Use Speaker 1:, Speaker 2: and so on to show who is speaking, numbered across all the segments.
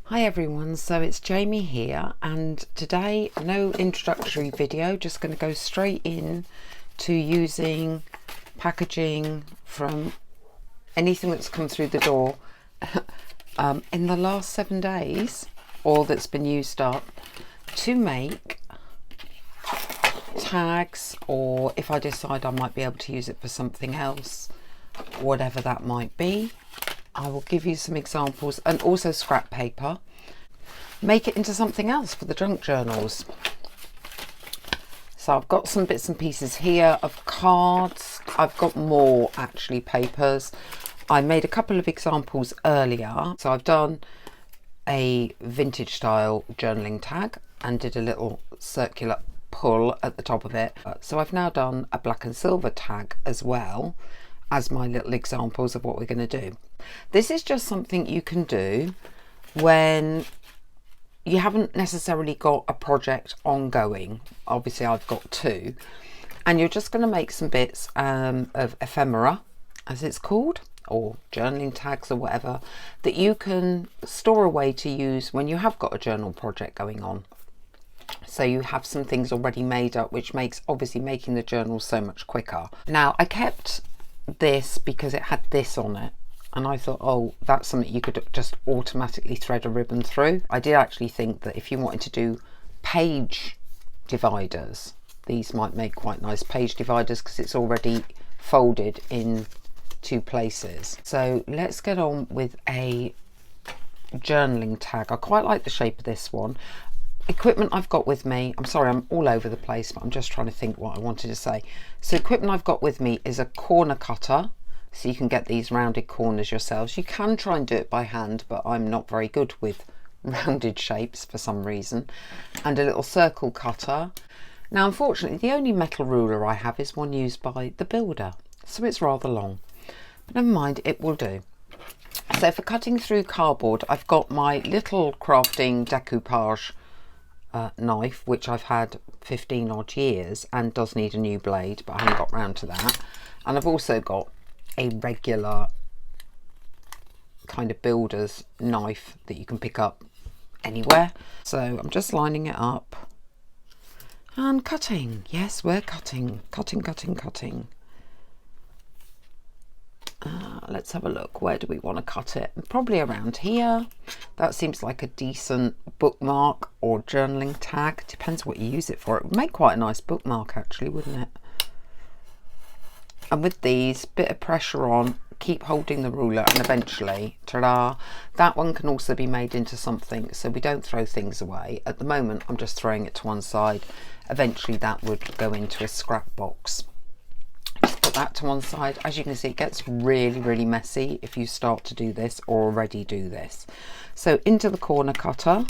Speaker 1: Hi everyone, so it's Jamie here, and today no introductory video, just going to go straight in to using packaging from anything that's come through the door in the last 7 days, or that's been used up, to make tags, or if I decide I might be able to use it for something else, whatever that might be. I will give you some examples, and also scrap paper. Make it into something else for the junk journals. So I've got some bits and pieces here of cards. I've got more actually papers. I made a couple of examples earlier. So I've done a vintage style journaling tag and did a little circular pull at the top of it. So I've now done a black and silver tag as well as my little examples of what we're going to do. This is just something you can do when you haven't necessarily got a project ongoing. Obviously I've got two, and you're just going to make some bits of ephemera, as it's called, or journaling tags or whatever, that you can store away to use when you have got a journal project going on. So you have some things already made up, which makes obviously making the journal so much quicker. Now I kept this because it had this on it, and I thought, oh, that's something you could just automatically thread a ribbon through. I did actually think that if you wanted to do page dividers, these might make quite nice page dividers because it's already folded in two places. So let's get on with a journaling tag. I quite like the shape of this one. Equipment I've got with me, I'm sorry I'm all over the place, but I'm just trying to think what I wanted to say. So equipment I've got with me is a corner cutter, so you can get these rounded corners yourselves. You can try and do it by hand, but I'm not very good with rounded shapes for some reason. And a little circle cutter. Now unfortunately the only metal ruler I have is one used by the builder, so it's rather long, but never mind, it will do. So for cutting through cardboard, I've got my little crafting decoupage knife, which I've had 15 odd years and does need a new blade, but I haven't got round to that. And I've also got a regular kind of builder's knife that you can pick up anywhere. So I'm just lining it up and cutting. Yes, we're cutting. Let's have a look. Where do we want to cut it? Probably around here. That seems like a decent bookmark or journaling tag. Depends what you use it for. It would make quite a nice bookmark actually, wouldn't it? And with these, bit of pressure on, keep holding the ruler, and eventually, ta-da, that one can also be made into something, so we don't throw things away. At the moment I'm just throwing it to one side. Eventually that would go into a scrap box. Just put that to one side. As you can see, it gets really messy if you start to do this or already do this. So into the corner cutter,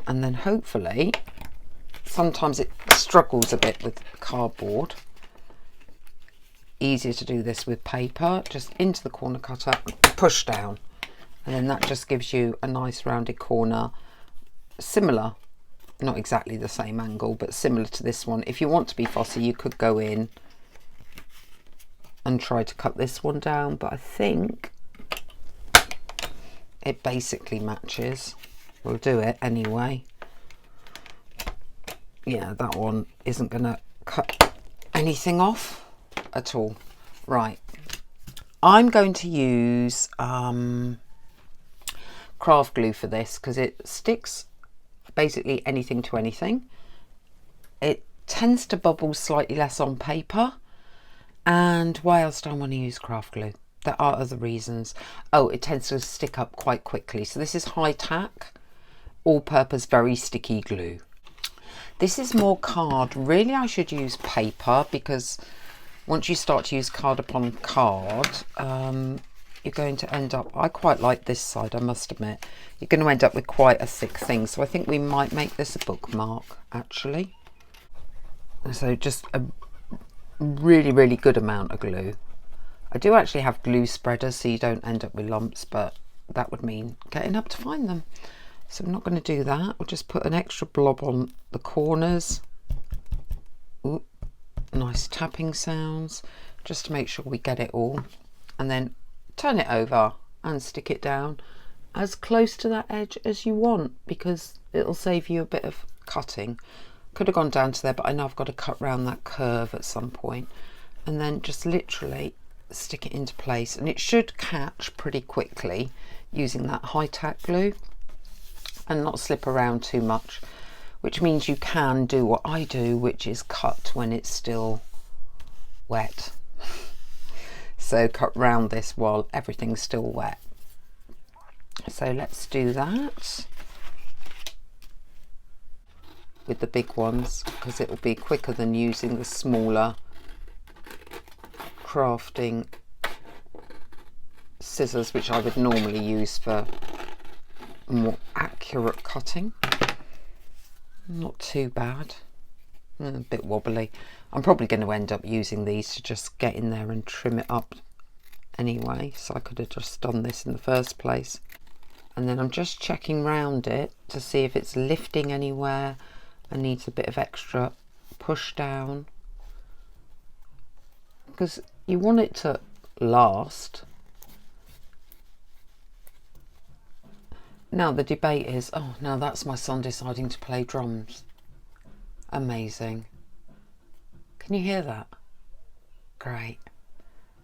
Speaker 1: and then hopefully, sometimes it struggles a bit with cardboard. Easier to do this with paper. Just into the corner cutter, push down, and then that just gives you a nice rounded corner, similar, not exactly the same angle, but similar to this one. If you want to be fussy, you could go in and try to cut this one down, but I think it basically matches. We'll do it anyway. Yeah, that one isn't gonna cut anything off at all. Right, I'm going to use craft glue for this because it sticks basically anything to anything. It tends to bubble slightly less on paper. And why else do I want to use craft glue? There are other reasons. Oh, it tends to stick up quite quickly. So this is high tack, all-purpose, very sticky glue. This is more card. Really, I should use paper, because once you start to use card upon card, you're going to end up, I quite like this side, I must admit, you're going to end up with quite a thick thing. So I think we might make this a bookmark actually. So just a really good amount of glue. I do actually have glue spreaders so you don't end up with lumps, but that would mean getting up to find them. So I'm not going to do that. We'll just put an extra blob on the corners. Ooh, nice tapping sounds, just to make sure we get it all, and then turn it over and stick it down as close to that edge as you want, because it'll save you a bit of cutting. Could have gone down to there, but I know I've got to cut round that curve at some point. And then just literally stick it into place, and it should catch pretty quickly using that high tack glue and not slip around too much, which means you can do what I do, which is cut when it's still wet. So cut round this while everything's still wet. So let's do that with the big ones, because it'll be quicker than using the smaller crafting scissors, which I would normally use for more accurate cutting. Not too bad. A bit wobbly. I'm probably going to end up using these to just get in there and trim it up anyway, so I could have just done this in the first place. And then I'm just checking round it to see if it's lifting anywhere and needs a bit of extra push down, because you want it to last. Now the debate is, oh, now that's my son deciding to play drums. Amazing. Can you hear that? Great.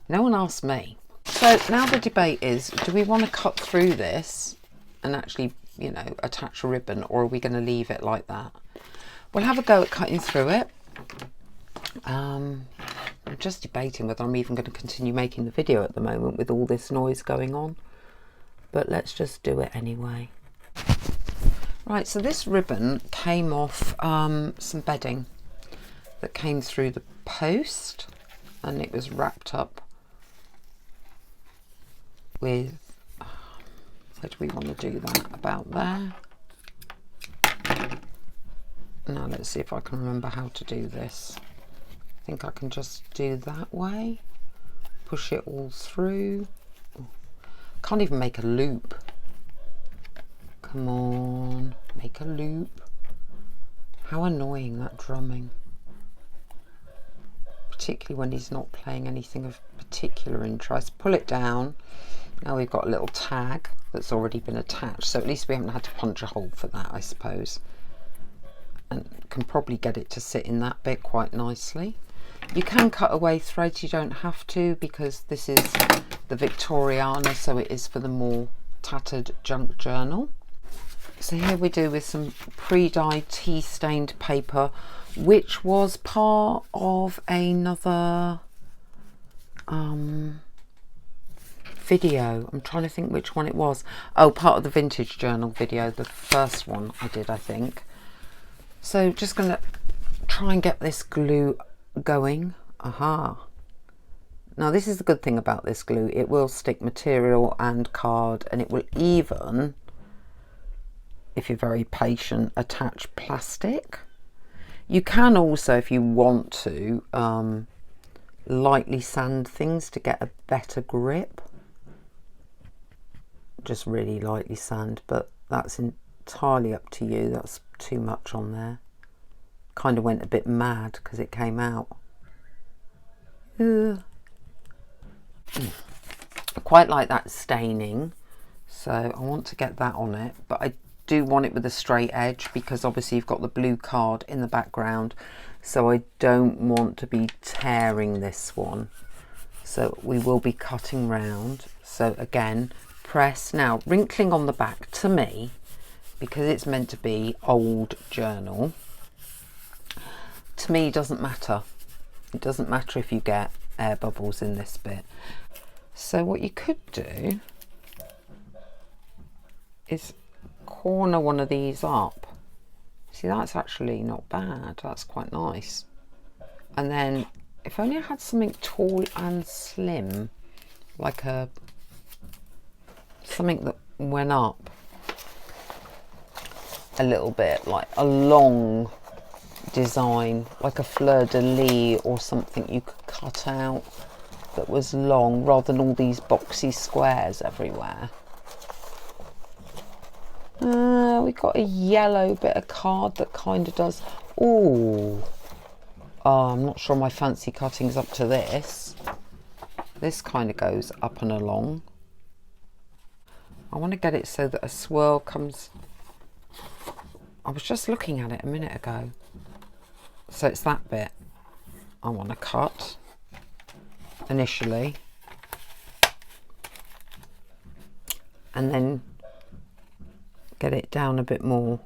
Speaker 1: No one asked me. So now the debate is, do we want to cut through this and actually, you know, attach a ribbon, or are we going to leave it like that? We'll have a go at cutting through it. I'm just debating whether I'm even going to continue making the video at the moment with all this noise going on, but let's just do it anyway. Right, so this ribbon came off some bedding that came through the post, and it was wrapped up with, where do we want to do that? About there. Now let's see if I can remember how to do this. I think I can just do that way, push it all through. Can't even make a loop. Come on, make a loop. How annoying, that drumming. Particularly when he's not playing anything of particular interest. Pull it down. Now we've got a little tag that's already been attached, so at least we haven't had to punch a hole for that, I suppose. And can probably get it to sit in that bit quite nicely. You can cut away threads, you don't have to, because this is the Victoriana, so it is for the more tattered junk journal. So here we do with some pre-dyed tea stained paper, which was part of another video. I'm trying to think which one it was. Oh, part of the vintage journal video, the first one I did, I think. So just going to try and get this glue going. Aha. Now this is the good thing about this glue. It will stick material and card, and it will even, if you're very patient, attach plastic. You can also, if you want to, lightly sand things to get a better grip. Just really lightly sand, but that's entirely up to you. That's too much on there. Kind of went a bit mad because it came out. I quite like that staining, so I want to get that on it, but I do want it with a straight edge, because obviously you've got the blue card in the background, so I don't want to be tearing this one. So we will be cutting round. So again, press. Now wrinkling on the back, to me, because it's meant to be old journal, to me doesn't matter. It doesn't matter if you get air bubbles in this bit. So what you could do is corner one of these up. See, that's actually not bad. That's quite nice. And then if only I had something tall and slim, like something that went up a little bit, like a long design, like a fleur-de-lis or something you could cut out that was long, rather than all these boxy squares everywhere. We've got a yellow bit of card that kind of does. Oh, I'm not sure my fancy cutting's up to this. This kind of goes up and along. I want to get it so that a swirl comes. I was just looking at it a minute ago. So it's that bit I want to cut initially, and then get it down a bit more.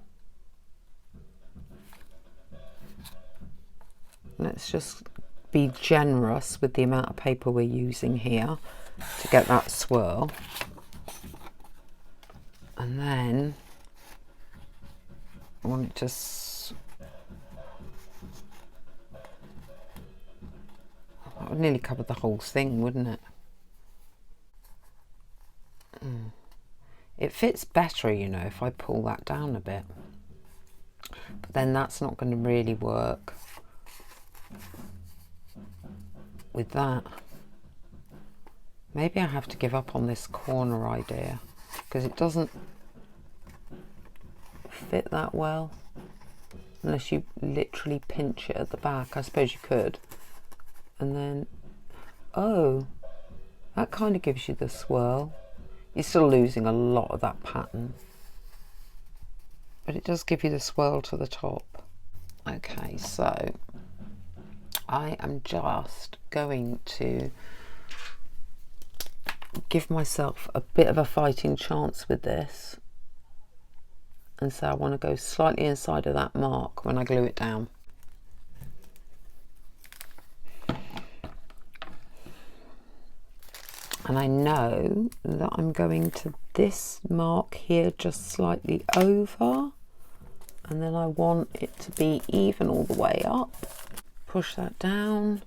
Speaker 1: Let's just be generous with the amount of paper we're using here to get that swirl. And then I want it to that would nearly cover the whole thing, wouldn't it? It fits better, you know, if I pull that down a bit. But then that's not going to really work with that. Maybe I have to give up on this corner idea because it doesn't fit that well unless you literally pinch it at the back. I suppose you could, and then oh, that kind of gives you the swirl. You're still losing a lot of that pattern, but it does give you the swirl to the top. Okay, so I am just going to give myself a bit of a fighting chance with this, and so I want to go slightly inside of that mark when I glue it down. And I know that I'm going to this mark here just slightly over, and then I want it to be even all the way up. Push that down,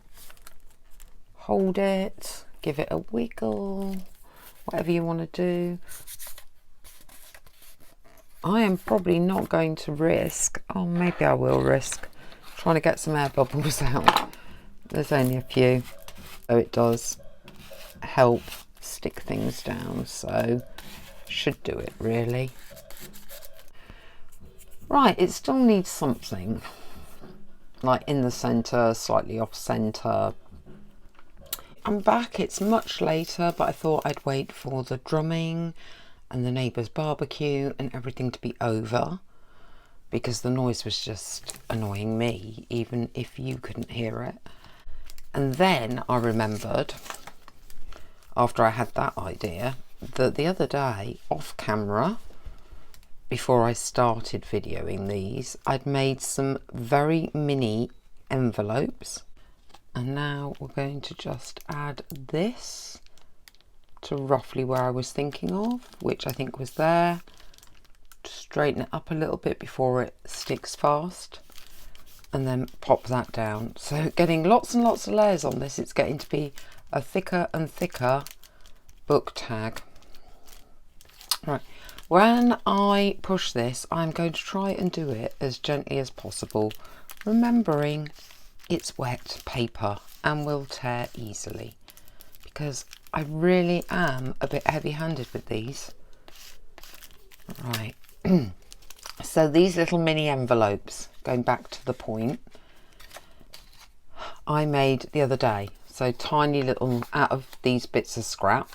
Speaker 1: hold it, give it a wiggle, whatever you want to do. I am probably not going to risk, oh maybe I will risk, trying to get some air bubbles out. There's only a few, so it does help stick things down, so should do it really. Right, it still needs something like in the center, slightly off center. I'm back, it's much later, but I thought I'd wait for the drumming and the neighbour's barbecue and everything to be over, because the noise was just annoying me, even if you couldn't hear it. And then I remembered, after I had that idea, that the other day, off camera, before I started videoing these, I'd made some very mini envelopes. And now we're going to just add this to roughly where I was thinking of, which I think was there. Straighten it up a little bit before it sticks fast, and then pop that down. So getting lots and lots of layers on this, it's getting to be a thicker and thicker book tag. Right, when I push this, I'm going to try and do it as gently as possible, remembering it's wet paper and will tear easily, because I really am a bit heavy-handed with these. Right, so these little mini envelopes, going back to the point, I made the other day. So tiny little, out of these bits of scrap,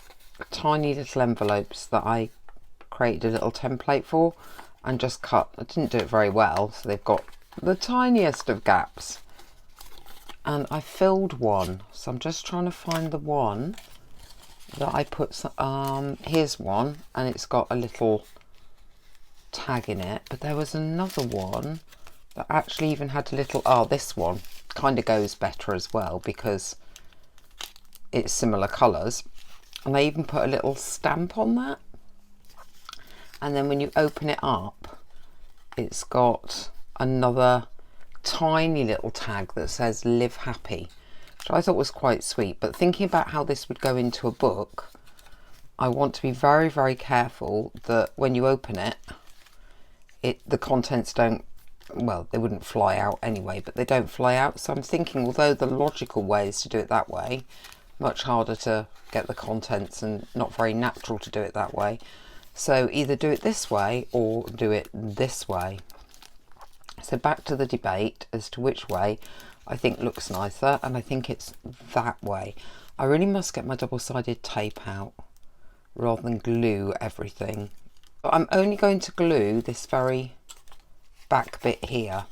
Speaker 1: tiny little envelopes that I created a little template for and just cut. I didn't do it very well, so they've got the tiniest of gaps. And I filled one, so I'm just trying to find the one that I put some, here's one, and it's got a little tag in it, but there was another one that actually even had a little, oh, this one kind of goes better as well because it's similar colours, and I even put a little stamp on that, and then when you open it up, it's got another tiny little tag that says live happy, which I thought was quite sweet. But thinking about how this would go into a book, I want to be very, very careful that when you open it, the contents don't, well, they wouldn't fly out anyway, but they don't fly out. So I'm thinking, although the logical way is to do it that way, much harder to get the contents and not very natural to do it that way. So either do it this way or do it this way. So back to the debate as to which way I think looks nicer, and I think it's that way. I really must get my double-sided tape out rather than glue everything. But I'm only going to glue this very back bit here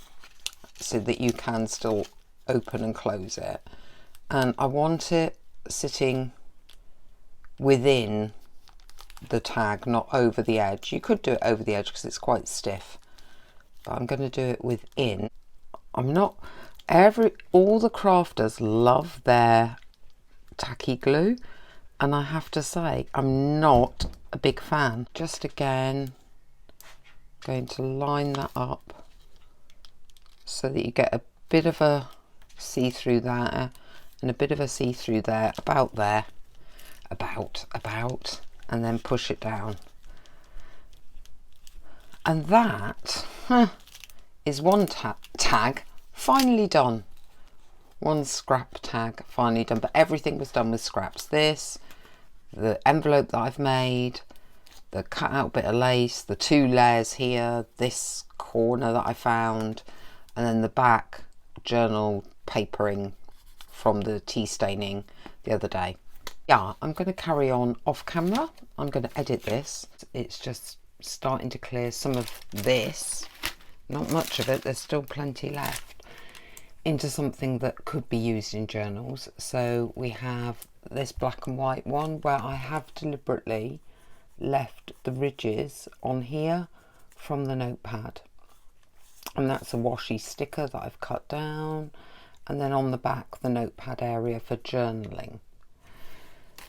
Speaker 1: so that you can still open and close it. And I want it sitting within the tag, not over the edge. You could do it over the edge because it's quite stiff, but I'm going to do it within. I'm not, all the crafters love their tacky glue, and I have to say I'm not a big fan. Just again going to line that up so that you get a bit of a see-through there and a bit of a see-through there, about there, about, and then push it down. And that is one tag finally done. One scrap tag finally done, but everything was done with scraps. This, the envelope that I've made, the cut out bit of lace, the 2 layers here, this corner that I found, and then the back journal papering from the tea staining the other day. Yeah, I'm going to carry on off camera. I'm going to edit this. It's just starting to clear some of this, not much of it, there's still plenty left, into something that could be used in journals. So we have this black and white one where I have deliberately left the ridges on here from the notepad, and that's a washi sticker that I've cut down, and then on the back the notepad area for journaling.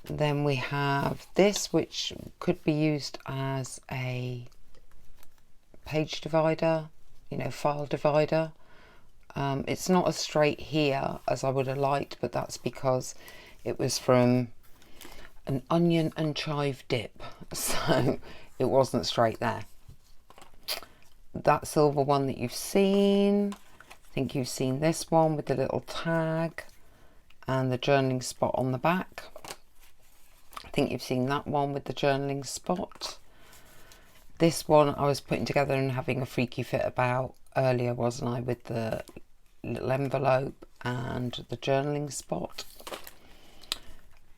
Speaker 1: Then we have this, which could be used as a page divider, you know, file divider. It's not as straight here as I would have liked, but that's because it was from an onion and chive dip, so it wasn't straight there. That silver one that you've seen, I think you've seen this one with the little tag and the journaling spot on the back. I think you've seen that one with the journaling spot. This one I was putting together and having a freaky fit about earlier, wasn't I, with the little envelope and the journaling spot.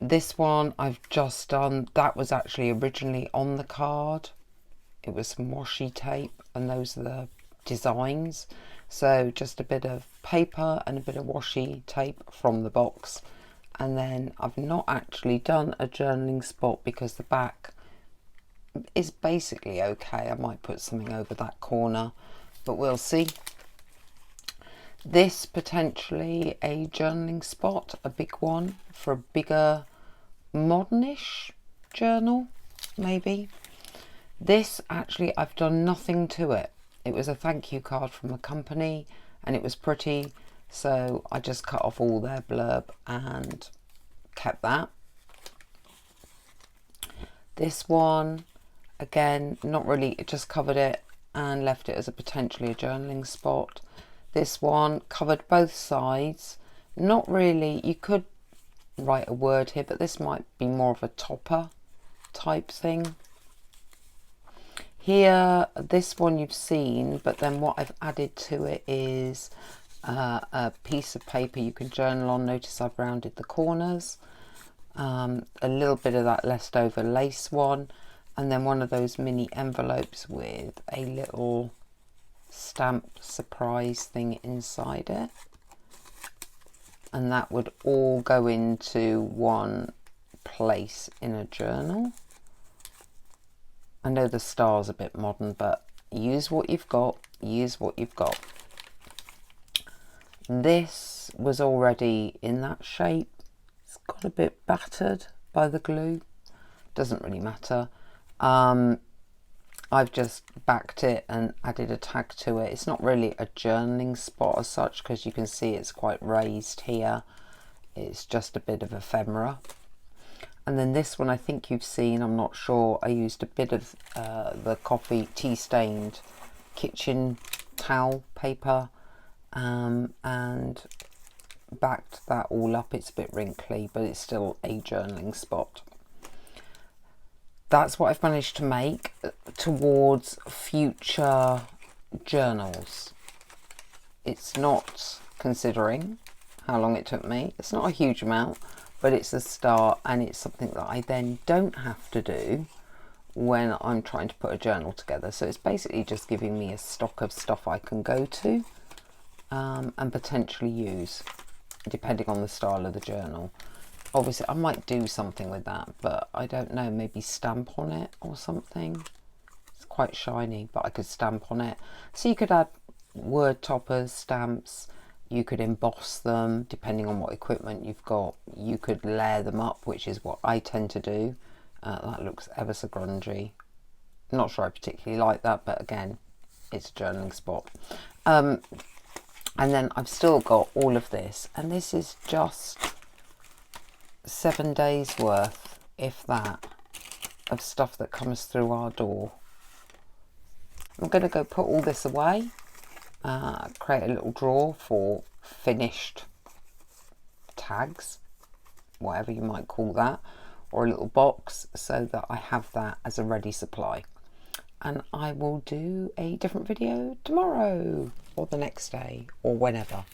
Speaker 1: This one I've just done, that was actually originally on the card. It was some washi tape and those are the designs. So just a bit of paper and a bit of washi tape from the box. And then I've not actually done a journaling spot because the back is basically okay. I might put something over that corner, but we'll see. This potentially a journaling spot, a big one for a bigger modernish journal, maybe. This actually I've done nothing to it. It was a thank you card from a company and it was pretty, so I just cut off all their blurb and kept that. This one again, not really, it just covered it and left it as a potentially a journaling spot. This one covered both sides, not really, you could write a word here, but this might be more of a topper type thing. Here, this one you've seen, but then what I've added to it is a piece of paper you can journal on. Notice I've rounded the corners, a little bit of that leftover lace one, and then one of those mini envelopes with a little stamp surprise thing inside it. And that would all go into one place in a journal. I know the star's a bit modern, but use what you've got, use what you've got. This was already in that shape. It's got a bit battered by the glue. Doesn't really matter. I've just backed it and added a tag to it. It's not really a journaling spot as such because you can see it's quite raised here. It's just a bit of ephemera. And then this one I think you've seen, I'm not sure, I used a bit of the coffee tea stained kitchen towel paper and backed that all up. It's a bit wrinkly, but it's still a journaling spot. That's what I've managed to make towards future journals. It's not considering how long it took me. It's not a huge amount, but it's a start, and it's something that I then don't have to do when I'm trying to put a journal together. So it's basically just giving me a stock of stuff I can go to and potentially use, depending on the style of the journal. Obviously I might do something with that, but I don't know, maybe stamp on it or something. It's quite shiny, but I could stamp on it. So you could add word toppers, stamps, you could emboss them depending on what equipment you've got. You could layer them up, which is what I tend to do. That looks ever so grungy. Not sure I particularly like that, but again, it's a journaling spot. And then I've still got all of this, and this is just 7 days worth, if that, of stuff that comes through our door. I'm going to go put all this away, create a little drawer for finished tags, whatever you might call that, or a little box, so that I have that as a ready supply. And I will do a different video tomorrow or the next day or whenever.